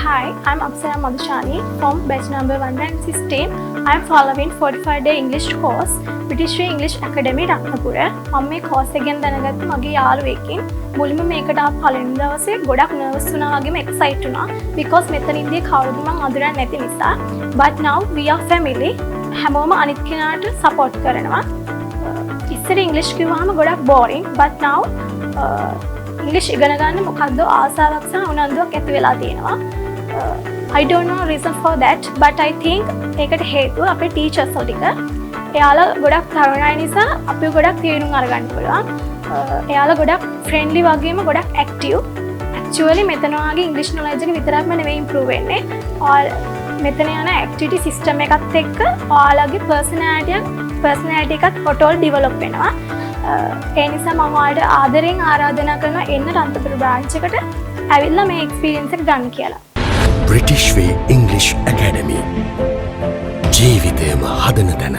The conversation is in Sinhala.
Hi, I'm Apsara Madhushani from batch number 116. I'm following 45-day English course, British Way English Academy, Ratnapura. මම මේ course එක ගැන දැනගත්තේ මගේ යාළුවෙක්ගෙන්. මුලින්ම මේකට ආපු පළවෙනි දවසේ ගොඩක් nervous වුණා වගේම excited වුණා because මෙතන ඉඳී කවුරුද මම අඳුරන්නේ නැති නිසා. But now we are family. හැමෝම අනිත් කෙනාට support කරනවා. ඉස්සර English කිව්වහම ගොඩක් boring, but now English ඉගෙන ගන්න මොකද්ද ආසාවක් සහ උනන්දුවක් ඇති වෙලා තියෙනවා. I don't know reason for that, but I think ඒකට හේතුව අපේ teachers ටික. එයාලා ගොඩක් තරුණයි නිසා අපි ගොඩක් තීරුම් අරගන්න පුළුවන්. එයාලා ගොඩක් friendly වගේම ගොඩක් active. Actually මෙතන වාගේ English knowledge එක විතරක්ම නෙවෙයි improve වෙන්නේ. මෙතන යන activity system එකත් එක්ක ඔයාලගේ personality එකත් total develop වෙනවා. ඒ නිසා මම ඔයාලට ආදරෙන් ආරාධනා කරනවා එන්න රන්තපුර branch එකට ඇවිල්ලා මේ experience එක ගන්න කියලා. British Way English Academy ජීවිතයම හදන තැන.